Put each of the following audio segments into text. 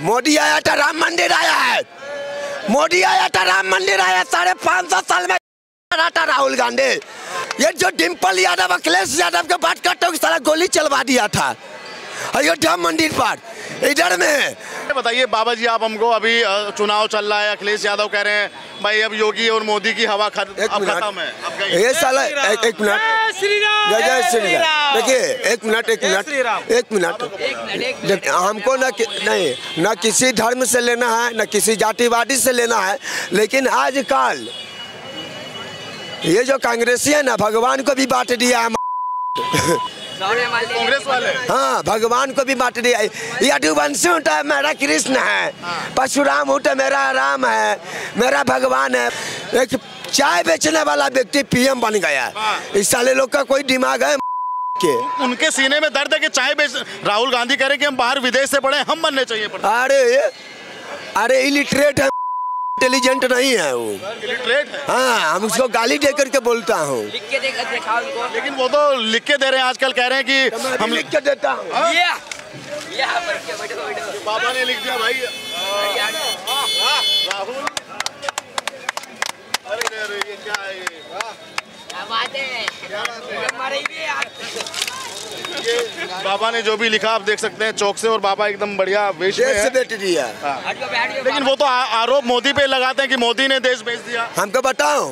मोदी आया था, राम मंदिर आया है। मोदी आया था, राम मंदिर आया। 550 साल में था राहुल गांधी। ये जो डिम्पल यादव, अखिलेश यादव के बात करते हो, सारा गोली चलवा दिया था अयोध्या मंदिर पर। इधर में बताइए बाबा जी, आप हमको अभी चुनाव चल रहा है, अखिलेश यादव कह रहे हैं भाई अब योगी और मोदी की हवा खत्म है। ये साला एक मिनट, जय श्री राम। देखिए एक मिनट, हमको न किसी धर्म से लेना है, न किसी जातिवादी से लेना है, लेकिन आजकल ये जो कांग्रेसी है ना, भगवान को भी बांट दिया है। कांग्रेस वाले, हाँ, भगवान को भी बांट दिया। यदुवंशी होता है मेरा कृष्ण है, परशुराम होता है मेरा राम है, मेरा भगवान है। एक चाय बेचने वाला व्यक्ति पीएम बन गया। इस साले लोग का कोई दिमाग है के? उनके सीने में दर्द है कि चाय बेच। राहुल गांधी कह रहे कि हम बाहर विदेश से पढ़े, हम बनने चाहिए। अरे इलिटरेट है, इंटेलिजेंट नहीं है वो। इलिटरेट है। हाँ, हम उसको गाली दे करके बोलता हूँ। लेकिन वो तो लिख के दे रहे हैं, आजकल कह रहे हैं कि हम लिख के देता हूँ। बाबा ने लिख दिया भाई। राहुल, अरे ये क्या है? ये बाबा ने जो भी लिखा आप देख सकते हैं चौक से, और बाबा एकदम बढ़िया वेश में है। बेच दिया। लेकिन वो तो आरोप मोदी पे लगाते हैं कि मोदी ने देश बेच दिया। हमको बताओ,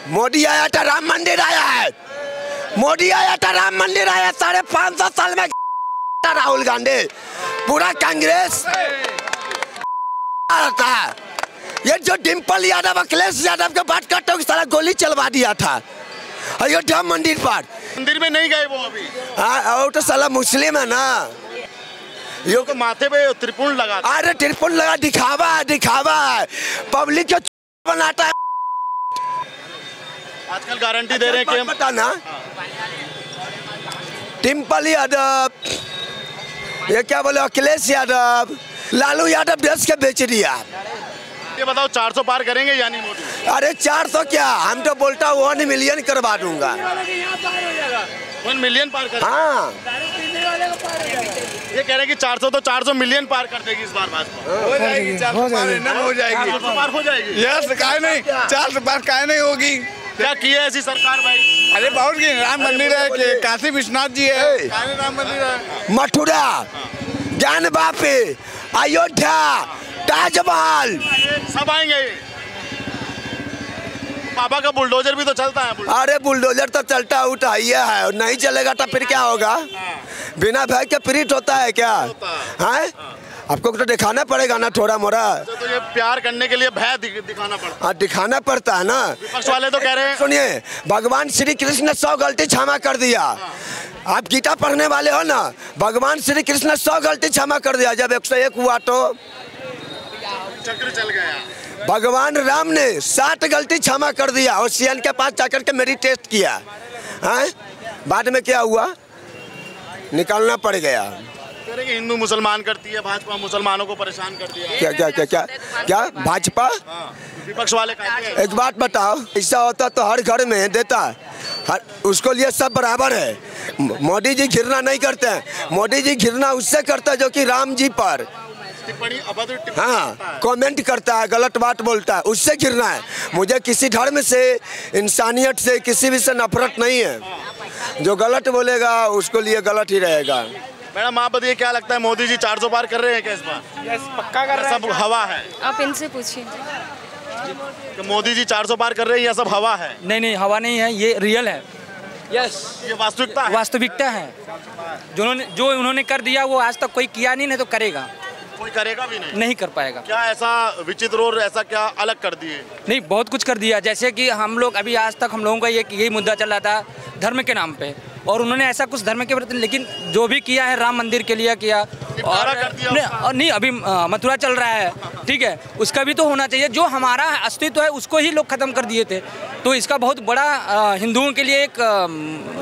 मोदी आया था, राम मंदिर आया है। मोदी आया था, राम मंदिर आया। 550 साल में राहुल गांधी, पूरा कांग्रेस था। ये जो डिम्पल यादव, अखिलेश यादव के बात करते हो, सारा गोली चलवा दिया था अयोध्या मंदिर पर। मंदिर में नहीं गए वो अभी। हाँ, और तो साला मुस्लिम है ना। यो तो माथे पे त्रिपुल लगा। अरे त्रिपुल लगा, दिखावा है। पब्लिक को बनाता है। आजकल गारंटी दे रहे हैं कि पता ना, डिम्पल यादव, ये क्या बोले, अखिलेश यादव, लालू यादव देश के बेच दिया। ये बताओ 400 पार करेंगे या नहीं मोदी? अरे 400 क्या, हम तो बोलता हूँ 1 मिलियन करवा दूंगा। 1 मिलियन पार कर। हाँ, ये कह रहे हैं कि 400 तो 400 मिलियन पार कर देगी इस बार भाजपा। हो जाएगी। 400 पार हो जाएगी। यस, काहे नहीं, 400 पार काहे नहीं होगी? क्या की है ऐसी सरकार भाई? अरे बहुत की, राम मंदिर है, काशी विश्वनाथ जी है, राम मंदिर है, मथुरा, ज्ञान वापी, अयोध्या, ताजमहल, सब आएंगे। बाबा का बुलडोजर भी तो चलता है। अरे बुलडोजर तो चलता उठा है, नहीं चलेगा तो फिर क्या होगा? बिना भय के प्रीत होता है क्या? है, आपको तो दिखाना पड़ेगा ना थोड़ा मोड़ा। तो ये प्यार करने के लिए भय दिखाना पड़ता है। दिखाना पड़ता है ना। विपक्ष वाले तो कह रहे हैं, सुनिए, भगवान श्री कृष्ण ने 100 गलती क्षमा कर दिया। आप गीता पढ़ने वाले हो ना, भगवान श्री कृष्ण ने 100 गलती क्षमा कर दिया। जब 101 हुआ तो चक्र चल गया। भगवान राम ने 7 गलती क्षमा कर दिया और सीएन के पास जाकर के मेरी टेस्ट किया है। बाद में क्या हुआ, निकालना पड़ गया। कह रहे कि हिंदू मुसलमान करती है भाजपा, मुसलमानों को परेशान कर दिया। क्या क्या क्या क्या क्या भाजपा? विपक्ष वाले कहते हैं। एक बात बताओ, ऐसा होता तो हर घर में देता, उसको लिए सब बराबर है। मोदी जी घृणा नहीं करते हैं। मोदी जी घृणा उससे करता है जो कि राम जी पर हाँ कमेंट करता है, गलत बात बोलता है, उससे घृणा है। मुझे किसी धर्म से, इंसानियत से, किसी भी से नफरत नहीं है। जो गलत बोलेगा उसको लिए गलत ही रहेगा। मैडम आप बताइए, क्या लगता है मोदी जी 400 पार कर रहे हैं क्या इस बार? यस, पक्का कर रहे हैं। सब हवा है? आप इनसे पूछिए। तो मोदी जी 400 पार कर रहे हैं या सब हवा है? नहीं, हवा नहीं है, ये रियल है। यस, ये वास्तविकता है। वास्तविकता है। जो उन्होंने कर दिया वो आज तक कोई किया नहीं तो करेगा। कोई करेगा भी नहीं कर पाएगा। क्या ऐसा विचित्र और ऐसा क्या अलग कर दिए? नहीं, बहुत कुछ कर दिया। जैसे कि हम लोग अभी आज तक हम लोगों का यही मुद्दा चल रहा था धर्म के नाम पे, और उन्होंने ऐसा कुछ धर्म के प्रति, लेकिन जो भी किया है राम मंदिर के लिए किया। और नहीं, अभी मथुरा चल रहा है, ठीक है, उसका भी तो होना चाहिए। जो हमारा अस्तित्व है उसको ही लोग खत्म कर दिए थे, तो इसका बहुत बड़ा हिंदुओं के लिए एक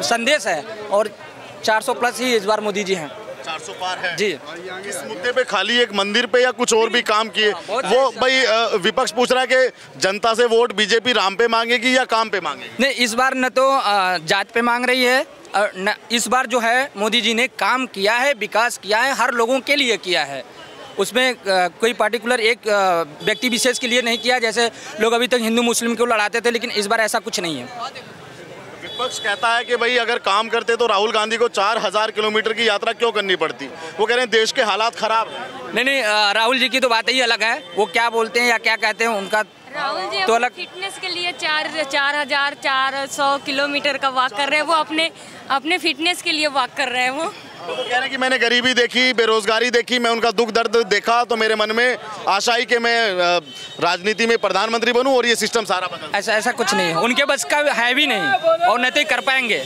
संदेश है। और 400 प्लस ही इस बार मोदी जी हैं। 400 पार है जी। इस मुद्दे पे खाली एक मंदिर पे या कुछ और भी काम किए? वो भाई विपक्ष पूछ रहा है कि जनता से वोट बीजेपी राम पे मांगेगी या काम पे मांगेगी? नहीं, इस बार न तो जात पे मांग रही है, और न इस बार जो है मोदी जी ने काम किया है, विकास किया है, हर लोगों के लिए किया है। उसमें कोई पार्टिकुलर एक व्यक्ति विशेष के लिए नहीं किया, जैसे लोग अभी तक हिंदू मुस्लिम को लड़ाते थे, लेकिन इस बार ऐसा कुछ नहीं है। विपक्ष कहता है कि भाई अगर काम करते तो राहुल गांधी को 4000 किलोमीटर की यात्रा क्यों करनी पड़ती। वो कह रहे हैं देश के हालात खराब हैं। नहीं, राहुल जी की तो बात ही अलग है, वो क्या बोलते हैं या क्या कहते हैं उनका राहुल जी तो अलग। फिटनेस के लिए 4,400 किलोमीटर का वॉक कर रहे हैं, वो अपने फिटनेस के लिए वॉक कर रहे हैं। वो तो कह रहे हैं कि मैंने गरीबी देखी, बेरोजगारी देखी, मैं उनका दुख दर्द देखा, तो मेरे मन में आशा आई कि मैं राजनीति में प्रधानमंत्री बनूं और ये सिस्टम सारा बदल। ऐसा कुछ नहीं है, उनके बस का है भी नहीं और न तो कर पाएंगे।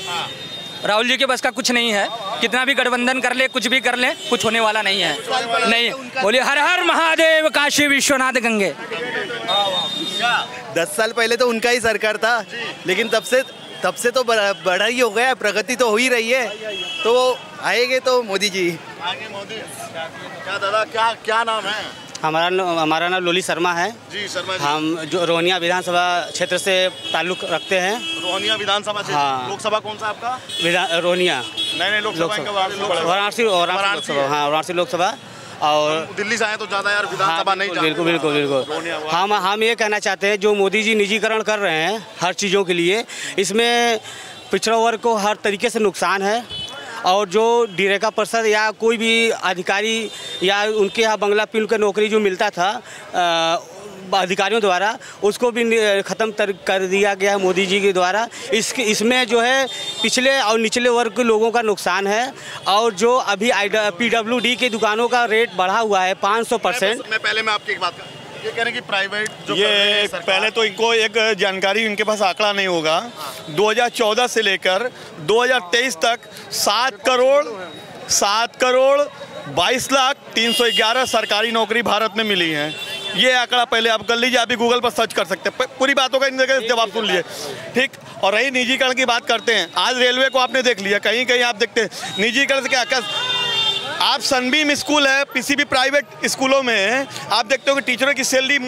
राहुल जी के बस का कुछ नहीं है, कितना भी गठबंधन कर ले, कुछ भी कर ले, कुछ होने वाला नहीं है। नहीं, बोलिए हर हर महादेव, काशी विश्वनाथ गंगे। 10 साल पहले तो उनका ही सरकार था, लेकिन तब से तो बड़ा ही हो गया, प्रगति तो हो ही रही है। तो आएंगे तो मोदी जी। आगे मोदी। क्या दादा, क्या नाम है? हमारा नाम लोली शर्मा है जी। शर्मा जी। हम जो रोहनिया विधानसभा क्षेत्र से ताल्लुक रखते हैं। रोहनिया विधानसभा क्षेत्र। हाँ। लोकसभा कौन सा आपका? रोहनिया। नहीं, वाराणसी लोकसभा। हाँ, वाराणसी लोकसभा। और दिल्ली से आए तो ज़्यादा यार विधानसभा हाँ, नहीं। बिल्कुल। हम ये कहना चाहते हैं, जो मोदी जी निजीकरण कर रहे हैं हर चीज़ों के लिए, इसमें पिछड़ा वर्ग को हर तरीके से नुकसान है। और जो डीरेका परिषद या कोई भी अधिकारी या उनके यहाँ बंगला पिन का नौकरी जो मिलता था अधिकारियों द्वारा, उसको भी ख़त्म कर दिया गया मोदी जी के द्वारा। इसमें जो है पिछले और निचले वर्ग के लोगों का नुकसान है। और जो अभी PWD की दुकानों का रेट बढ़ा हुआ है 500%। मैं आपकी एक बात ये कह रहे हैं कि प्राइवेट जो ये पहले तो इनको एक जानकारी, इनके पास आंकड़ा नहीं होगा। 2014 से लेकर 2023 तक 7 करोड़ 22 लाख 311 सरकारी नौकरी भारत में मिली हैं। ये आंकड़ा पहले आप कर लीजिए, आप भी गूगल पर सर्च कर सकते हैं, पूरी बातों का इन जगह जवाब सुन लीजिए, ठीक। और रही निजीकरण की बात करते हैं, आज रेलवे को आपने देख लिया, कहीं कहीं आप देखते हैं निजीकरण से क्या आप सनबीम स्कूल है, किसी भी प्राइवेट स्कूलों में आप देखते हो कि टीचरों की सैलरी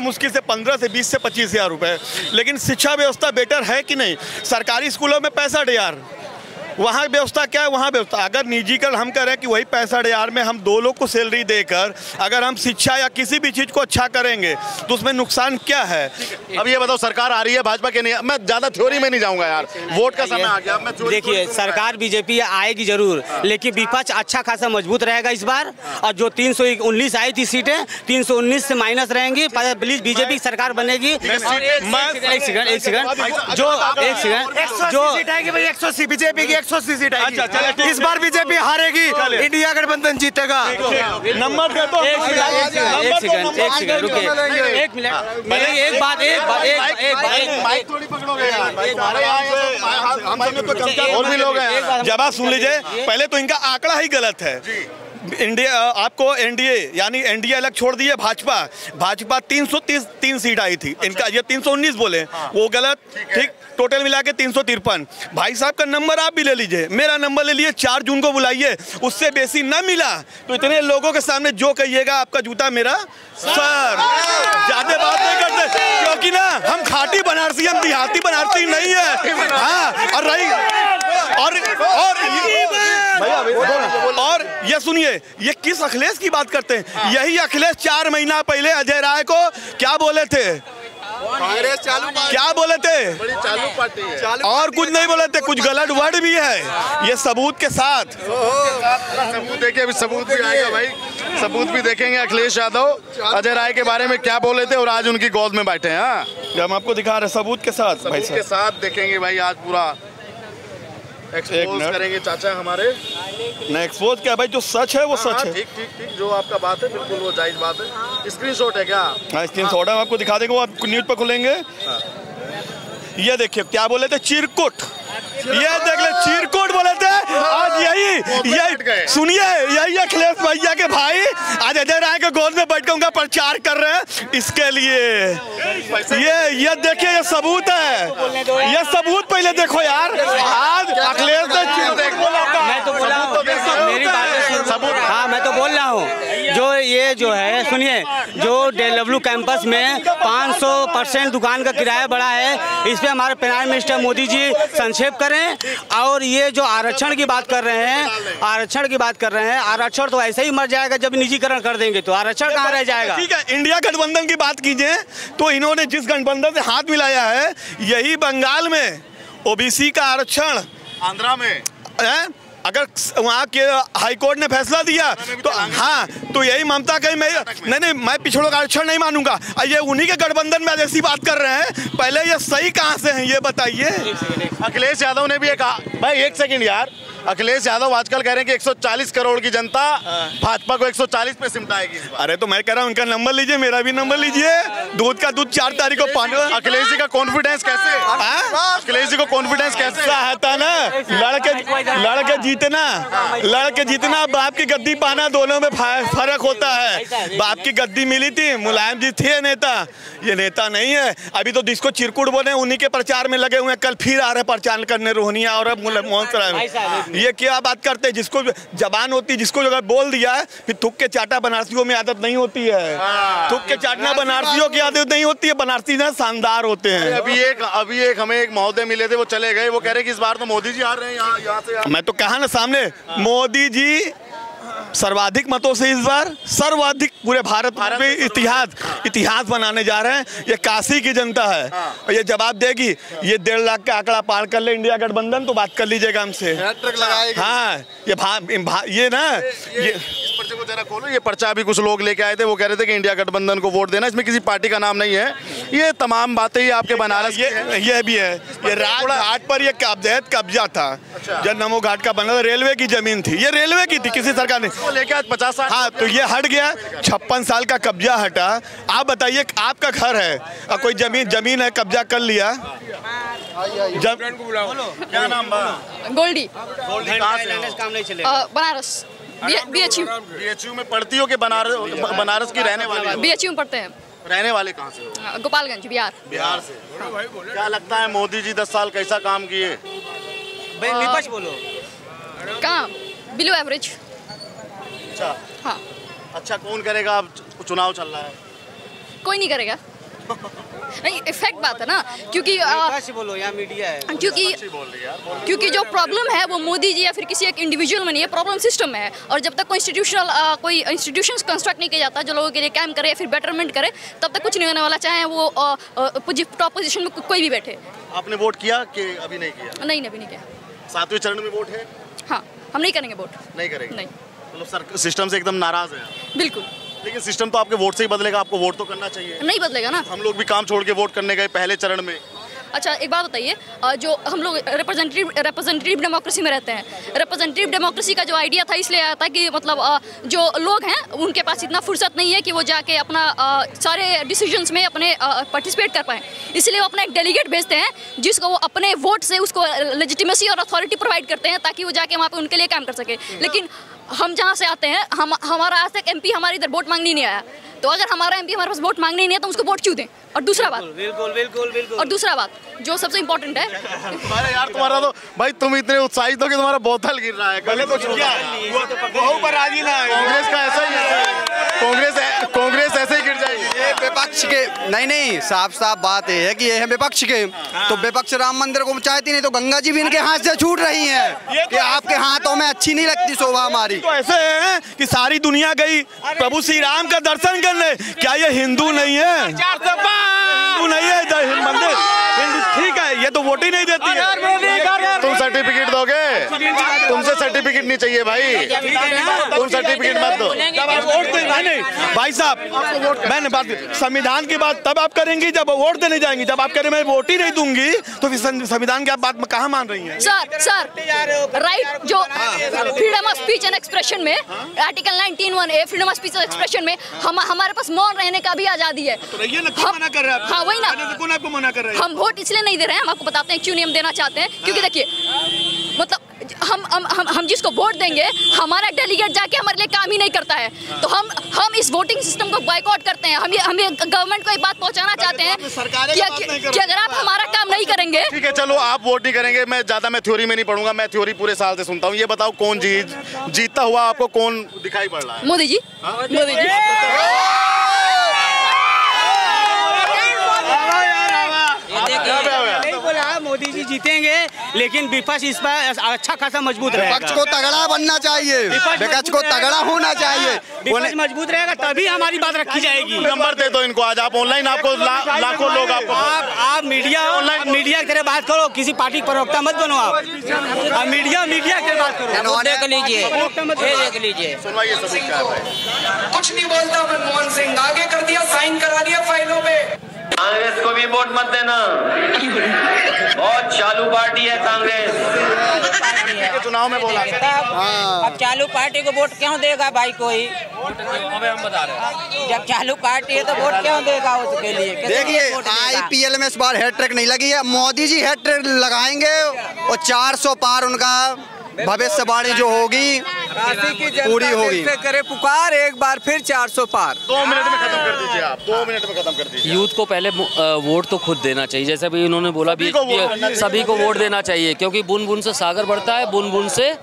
मुश्किल से 15 से 20 से 25 हज़ार रुपये। लेकिन शिक्षा व्यवस्था बेटर है कि नहीं? सरकारी स्कूलों में 65,000, वहाँ व्यवस्था क्या है? वहाँ व्यवस्था अगर निजीकरण हम कह रहे हैं कि वही 65,000 में हम 2 लोग को सैलरी देकर अगर हम शिक्षा या किसी भी चीज़ को अच्छा करेंगे तो उसमें नुकसान क्या है? अब ये बताओ, सरकार आ रही है भाजपा के नहीं? मैं ज़्यादा थ्योरी में नहीं जाऊंगा यार, वोट का समय आ गया। मैं देखिए, सरकार बीजेपी आएगी जरूर, लेकिन विपक्ष अच्छा खासा मजबूत रहेगा इस बार। और जो 319 आई थी सीटें, 319 से माइनस रहेंगी। प्लीज बीजेपी की सरकार बनेगी। एक सेकंड, बीजेपी की 180 सीट आएगी। इस बार बीजेपी हारेगी, इंडिया गठबंधन जीतेगा। नंबर दे दो। एक सेकंड रुकिए, एक मिनट। एक बात माइक थोड़ी पकड़ोगे यार, और भी लोग हैं। जवाब सुन लीजिए, पहले तो इनका आंकड़ा ही गलत है। इंडिया आपको एनडीए यानी एनडीए अलग छोड़ दिए, भाजपा 333 सीट आई थी, इनका ये 319 बोले, वो गलत, ठीक। टोटल मिला के 353। भाई साहब का नंबर आप भी ले लीजिए, मेरा नंबर ले लीजिए, 4 जून को बुलाइए, उससे बेसी न मिला तो इतने लोगों के सामने जो कहिएगा आपका जूता मेरा सर। ज्यादा बात नहीं करते, क्योंकि ना हम खाटी बनारसी, हम देहाती बनारसी नहीं है। हाँ, और ये सुनिए, ये किस अखिलेश की बात करते हैं? यही अखिलेश 4 महीना पहले अजय राय को क्या बोले थे? कांग्रेस चालू, क्या बोले थे? बड़ी चालू पार्टी है। और कुछ नहीं बोले थे, कुछ गलत वर्ड भी है, ये सबूत के साथ। सबूत देखिए, अभी सबूत भी आएगा भाई, सबूत भी देखेंगे। अखिलेश यादव अजय राय के बारे में क्या बोले थे और आज उनकी गोद में बैठे हैं। हम आपको दिखा रहे सबूत के साथ, सबूत के साथ देखेंगे भाई। आज पूरा एक्सपोज करेंगे चाचा हमारे। नहीं एक्सपोज क्या भाई, जो सच है वो सच है। ठीक, जो आपका बात है बिल्कुल वो जायज बात है। स्क्रीनशॉट है क्या? हाँ, स्क्रीनशॉट है, आपको दिखा देंगे, वो आप न्यूज पर खोलेंगे। ये देखिए क्या बोले थे, चिरकुट। ये देख ले, चिरकुट बोले थे। आज यही सुनिए, यही अखिलेश भैया के भाई आज अजय राय के गोद में बैठ कर उनका प्रचार कर रहे हैं। इसके लिए ये देखिए, ये सबूत है, ये सबूत पहले देखो यार। आज अखिलेश मैं तो बोल रहा हूँ, मेरी बात सबूत। हाँ, मैं तो बोल रहा हूँ, जो ये ये जो है सुनिए, जो DLW कैंपस में 500% दुकान का किराया बढ़ा है, इस पे हमारे प्राइम मिनिस्टर मोदी जी संक्षेप करें। और ये जो आरक्षण की बात कर रहे हैं, आरक्षण तो ऐसे ही मर जाएगा जब निजीकरण कर देंगे, तो आरक्षण कहाँ रह जाएगा। ठीक है, इंडिया गठबंधन की बात कीजिए तो इन्होंने जिस गठबंधन से हाथ मिलाया है, यही बंगाल में ओबीसी का आरक्षण, आंध्रा में है? अगर वहाँ के हाईकोर्ट ने फैसला दिया तो हाँ, तो यही ममता कहीं मैं पिछड़ों का आरक्षण नहीं मानूंगा। ये उन्हीं के गठबंधन में जैसी बात कर रहे हैं, पहले ये सही कहाँ से हैं ये बताइए। अखिलेश यादव ने भी एक भाई 1 सेकंड यार, अखिलेश यादव आजकल कह रहे हैं कि 140 करोड़ की जनता भाजपा को 140 पे सिमटाएगी। अरे तो मैं कह रहा हूँ उनका नंबर लीजिए, मेरा भी नंबर लीजिए। दूध का दूध 4 तारीख को पानी। अखिलेश जी का कॉन्फिडेंस कैसे, अखिलेश जी को कॉन्फिडेंस कैसे आता ना, लड़के जीतना बाप की गद्दी पाना, दोनों में फर्क होता है। बाप की गद्दी मिली थी, मुलायम जी थे नेता, ये नेता नहीं है। अभी तो जिसको चिरकुट बोले उन्हीं के प्रचार में लगे हुए हैं, कल फिर आ रहे प्रचार करने रोहनिया और मोहन सराय। ये क्या बात करते हैं, जिसको जबान होती है, जिसको अगर बोल दिया है फिर थुक के चाटा बनारसियों में आदत नहीं होती है। थुक के चाटना बनारसियों की आदत नहीं होती है, बनारसी ना शानदार होते हैं। अभी एक हमें एक महोदय मिले थे, वो चले गए, वो कह रहे कि इस बार तो मोदी जी आ रहे हैं यहाँ से। मैं तो कहा ना सामने, मोदी जी सर्वाधिक मतों से इस बार सर्वाधिक पूरे भारत में इतिहास बनाने जा रहे हैं। ये काशी की जनता है और ये जवाब देगी। ये 1.5 लाख का आंकड़ा पार कर ले इंडिया गठबंधन तो बात कर लीजिएगा हमसे। हाँ, ये ना इस पर्चे को जरा खोलो। ये पर्चा अभी कुछ लोग लेके आए थे, वो कह रहे थे कि इंडिया गठबंधन को वोट देना, इसमें किसी पार्टी का नाम नहीं है। ये तमाम बातें ही आपके बनारस ये भी है। ये राजघाट पर ये कब्जा था, जब नमो घाट का बना था, रेलवे की जमीन थी, ये रेलवे की थी, किसी सरकार ने लेके आज 50 साल। हाँ, तो ये हट गया, 56 साल का कब्जा हटा। आप बताइए, आपका घर है और कोई जमीन है, कब्जा कर लिया। क्या नाम? गोल्डी। काम नहीं चलेगा। बनारस BHU में पढ़ती हो कि बनारस की रहने वाली? BHU में पढ़ते हैं। रहने वाले कहाँ से हो? गोपालगंज, बिहार से। क्या लगता है मोदी जी 10 साल कैसा काम किए? बोलो। काम बिलो एवरेज। अच्छा, हाँ। अच्छा, कौन करेगा? अब चुनाव चल रहा है, कोई नहीं करेगा। नहीं, इफेक्ट बात है ना, क्योंकि बोलो, यहाँ मीडिया है। क्योंकि जो प्रॉब्लम है वो मोदी जी या फिर किसी एक इंडिविजुअल में नहीं है, प्रॉब्लम सिस्टम में है। और जब तक कोई इंस्टीट्यूशंस कंस्ट्रक्ट नहीं किया जाता जो लोगों के लिए काम करे या फिर बेटरमेंट करे, तब तक कुछ नहीं होने वाला, चाहे वो टॉप पोजीशन में कोई भी बैठे। आपने वोट किया कि अभी नहीं किया? नहीं, अभी नहीं किया। 7वें चरण में वोट है? हाँ, हम नहीं करेंगे वोट। नहीं करेंगे? नहीं। मतलब सर सिस्टम से एकदम नाराज है? बिल्कुल। लेकिन सिस्टम तो आपके वोट से ही बदलेगा, आपको वोट तो करना चाहिए। नहीं बदलेगा ना। हम लोग भी काम छोड़ के वोट करने गए पहले चरण में। अच्छा, एक बात बताइए, जो हम लोग रिप्रेजेंटेटिव डेमोक्रेसी में रहते हैं, रिप्रेजेंटेटिव डेमोक्रेसी का जो आइडिया था इसलिए आया था कि मतलब जो लोग हैं उनके पास इतना फुर्सत नहीं है कि वो जाके अपना सारे डिसीजंस में अपने पार्टिसिपेट कर पाएँ, इसलिए वो अपना एक डेलीगेट भेजते हैं जिसको वो अपने वोट से उसको लेजिटिमेसी और अथॉरिटी प्रोवाइड करते हैं ताकि वो जाके वहाँ पे उनके लिए काम कर सके। लेकिन हम जहाँ से आते हैं, हमारा आज तक MP हमारे इधर वोट मांगने नहीं आया, तो अगर हमारा MP हमारे पास वोट मांगने नहीं है तो उसको वोट क्यों दें? और दूसरा बात, बिल्कुल। और दूसरा बात जो सबसे इम्पोर्टेंट है, अरे यार तुम्हारा तो भाई, तुम इतने उत्साहित हो कि तुम्हारा बोतल गिर रहा है। कांग्रेस का ऐसा ही है, कांग्रेस ऐसे ही गिर जाएगी। ये विपक्ष के नहीं, साफ बात है कि ये है विपक्ष के, तो विपक्ष राम मंदिर को चाहती नहीं, तो गंगा जी भी इनके हाथ से छूट रही हैं कि आपके हाथों में अच्छी नहीं लगती शोभा हमारी। तो ऐसे है कि सारी दुनिया गई प्रभु श्री राम का दर्शन करने, क्या ये हिंदू नहीं है? हिंदू नहीं है मंदिर, हिंदू ठीक है, ये तो वोट ही नहीं देती है। तुम सर्टिफिकेट दोगे? तुमसे सर्टिफिकेट नहीं चाहिए भाई, तुम सर्टिफिकेट मत दो। भाई साहब, मैंने बात संविधान की बात तब आप करेंगी जब वोट देने जाएंगी। जब आप कह रहे मैं वोट ही नहीं दूंगी तो फिर संविधान की आप बात में कहाँ मान रही हैं? सर राइट, जो freedom of speech and expression में article 19(1)(a) freedom of speech and expression में हमारे पास मौन रहने का भी आजादी है। हाँ, वही ना, कौन आपको मना कर रहा है? हम वोट इसलिए नहीं दे रहे हैं, हम आपको बताते हैं क्यों नहीं हम देना चाहते हैं। क्योंकि देखिए, मतलब हम जिसको वोट देंगे हमारा डेलीगेट जाके हमारे लिए काम ही नहीं करता है, तो हम इस वोटिंग सिस्टम को बॉयकॉट करते हैं। हम ये गवर्नमेंट को एक बात पहुंचाना चाहते हैं कि अगर आप हमारा काम नहीं करेंगे। ठीक है, चलो आप वोट नहीं करेंगे, मैं थ्योरी में नहीं पढ़ूंगा, मैं थ्योरी पूरे साल से सुनता हूँ। ये बताओ कौन जीतता हुआ आपको कौन दिखाई पड़ रहा है? मोदी जी। मोदी जी। मोदी जी जीतेंगे, लेकिन विपक्ष इस पर अच्छा खासा मजबूत रहेगा। विपक्ष को तगड़ा बनना चाहिए, विपक्ष को तगड़ा होना चाहिए, विपक्ष मजबूत रहेगा तभी हमारी बात रखी जाएगी। नंबर दे दो इनको, आज आप ऑनलाइन आपको लाखों लोग आपको आप मीडिया की तरह बात करो, किसी पार्टी प्रवक्ता मत बनो आप मीडिया की तरह बात करो। देख लीजिए सुनवाइए सब क्या है। कुछ नहीं बोलता मनमोहन सिंह, आगे कर दिया, साइन करा दिया फाइलों पे। कांग्रेस को भी वोट मत देना, बहुत चालू पार्टी है कांग्रेस। चुनाव में बोला अब चालू पार्टी को वोट क्यों देगा भाई कोई? हम बता रहे जब चालू पार्टी है तो वोट क्यों देगा उसके लिए? देखिए IPL में इस बार हैट्रिक नहीं लगी है, मोदी जी हैट्रिक लगाएंगे और 400 पार उनका भविष्यवाणी जो होगी पूरी होगी। करे पुकार, एक बार फिर 400 पार। 2 मिनट में खत्म कर दीजिए आप, 2 मिनट में खत्म कर दीजिए। यूथ को पहले वोट तो खुद देना चाहिए, जैसे अभी इन्होंने बोला भी सभी को वोट देना चाहिए, क्योंकि बूंद बूंद से सागर बढ़ता है, बूंद बूंद से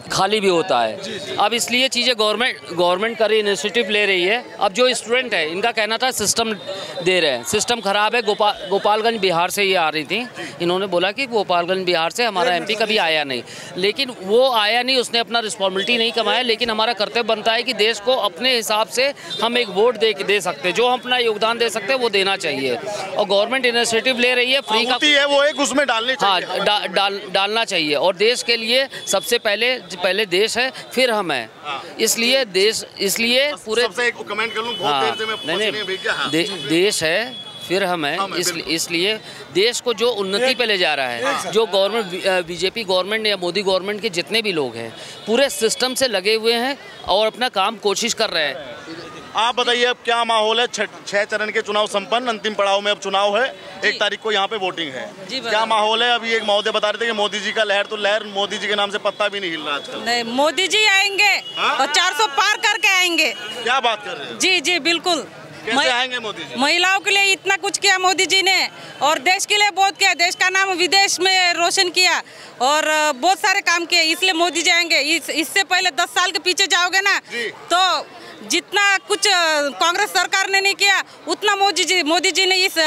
खाली भी होता है। अब इसलिए चीज़ें गवर्नमेंट कर इनिशिएटिव ले रही है। अब जो स्टूडेंट है इनका कहना था सिस्टम दे रहे हैं, सिस्टम ख़राब है। गोपालगंज बिहार से ये आ रही थी, इन्होंने बोला कि गोपालगंज बिहार से हमारा MP कभी आया नहीं, लेकिन वो आया नहीं, उसने अपना रिस्पॉन्सिबिलिटी नहीं कमाया। लेकिन हमारा कर्तव्य बनता है कि देश को अपने हिसाब से हम एक वोट दे सकते हैं, जो हम अपना योगदान दे सकते हैं वो देना चाहिए। और गवर्नमेंट इनिशिएटिव ले रही है, फ्री का है वो एक उसमें डालनी चाहिए। हाँ, डालना चाहिए। और देश के लिए सबसे पहले देश है, फिर हम है। इसलिए पूरे सबसे एक कमेंट कर लूं, बहुत देर से मैं नहीं, देश है फिर हम है। इसलिए देश को जो उन्नति पे ले जा रहा है, जो गवर्नमेंट BJP गवर्नमेंट या मोदी गवर्नमेंट के जितने भी लोग हैं पूरे सिस्टम से लगे हुए हैं और अपना काम कोशिश कर रहे हैं। आप बताइए अब क्या माहौल है? 6 चरण के चुनाव संपन्न, अंतिम पड़ाव में अब चुनाव है, 1 तारीख को यहाँ पे वोटिंग है। क्या माहौल है? अभी एक महोदय बता रहे थे कि मोदी जी का लहर, तो लहर मोदी जी के नाम से पत्ता भी नहीं हिल रहा आजकल। नहीं, मोदी जी आएंगे और 400 पार करके आएंगे। क्या बात कर रहे हैं? जी बिल्कुल। कैसे आएंगे मोदी जी? महिलाओं के लिए इतना कुछ किया मोदी जी ने, और देश के लिए बहुत किया, देश का नाम विदेश में रोशन किया और बहुत सारे काम किए, इसलिए मोदी जी आएंगे। इससे पहले 10 साल के पीछे जाओगे ना तो जितना कुछ कांग्रेस सरकार ने नहीं किया उतना मोदी जी ने इस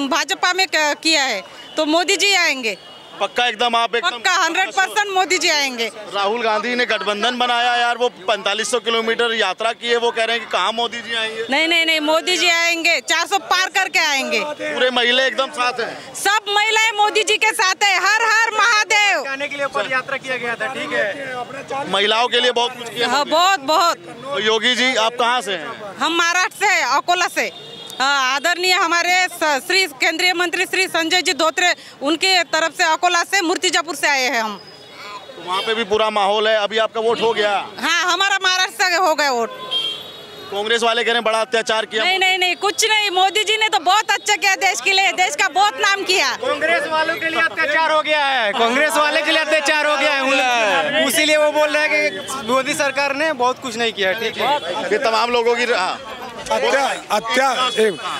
भाजपा में किया है, तो मोदी जी आएंगे पक्का। एकदम आप एकदम पक्का 100% मोदी जी आएंगे। राहुल गांधी ने गठबंधन बनाया यार, वो 4500 किलोमीटर यात्रा की है, वो कह रहे हैं कि कहाँ मोदी जी आएंगे। नहीं, मोदी जी आएंगे, 400 पार करके आएंगे। पूरे महिला एकदम साथ हैं, सब महिलाएं मोदी जी के साथ है। हर हर महादेव आने के लिए पद यात्रा किया गया था। ठीक है, महिलाओं के लिए बहुत कुछ किया। हाँ, बहुत। योगी जी आप कहाँ से हैं? हम महाराष्ट्र से, अकोला से। आदरणीय हमारे श्री केंद्रीय मंत्री श्री संजय जी धोत्रे, उनके तरफ से अकोला से, मूर्तिजापुर से आए हैं हम। तो वहाँ पे भी पूरा माहौल है। अभी आपका वोट हो गया? हाँ, हमारा महाराष्ट्र से हो गया वोट। कांग्रेस वाले कह रहे हैं बड़ा अत्याचार किया। नहीं, कुछ नहीं, मोदी जी ने तो बहुत अच्छा किया देश के लिए, देश का बहुत नाम किया। कांग्रेस वालों के लिए अत्याचार हो गया है, कांग्रेस वाले के लिए अत्याचार हो गया है, इसीलिए वो बोल रहे हैं कि मोदी सरकार ने बहुत कुछ नहीं किया। ठीक है, ये तमाम लोगों की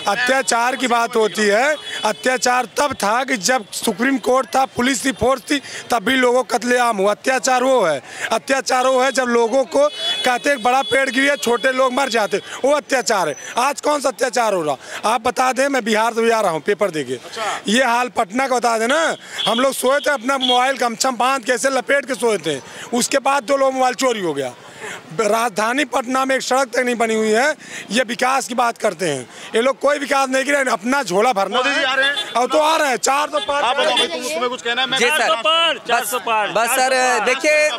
अत्याचार की बात होती है। अत्याचार तब था कि जब सुप्रीम कोर्ट था, पुलिस की फोर्स थी, तब भी लोगों को कत्लेआम हुआ। अत्याचार वो है जब लोगों को कहते हैं बड़ा पेड़ गिरे छोटे लोग मर जाते, वो अत्याचार है। आज कौन सा अत्याचार हो रहा? आप बता दें, मैं बिहार से आ रहा हूँ, पेपर देके ये हाल पटना का बता देना। हम लोग सोए थे, अपना मोबाइल गमछा बांध कैसे लपेट के सोए थे, उसके बाद 2 लोग मोबाइल चोरी हो गया। राजधानी पटना में एक सड़क तक नहीं बनी हुई है। ये विकास की बात करते हैं, ये लोग कोई विकास नहीं कर रहे, अपना झोला भरना है। अब तो आ रहे हैं 400 पार। कुछ कहना है? जी सर, 400 पार। बस सर देखिए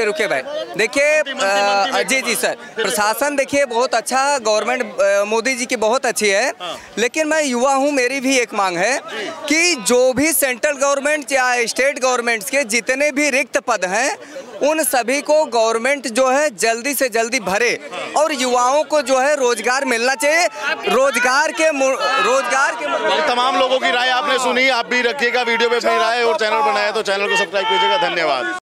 रुके भाई, देखिए जी सर, प्रशासन देखिए बहुत अच्छा, गवर्नमेंट मोदी जी की बहुत अच्छी है, लेकिन मैं युवा हूँ, मेरी भी एक मांग है कि जो भी सेंट्रल गवर्नमेंट या स्टेट गवर्नमेंट्स के जितने भी रिक्त पद हैं उन सभी को गवर्नमेंट जो है जल्दी से जल्दी भरे और युवाओं को जो है रोजगार मिलना चाहिए। रोजगार के तमाम लोगों की राय आपने सुनी, आप भी रखिएगा वीडियो पे अपनी राय और चैनल बनाया तो चैनल को सब्सक्राइब कीजिएगा। धन्यवाद।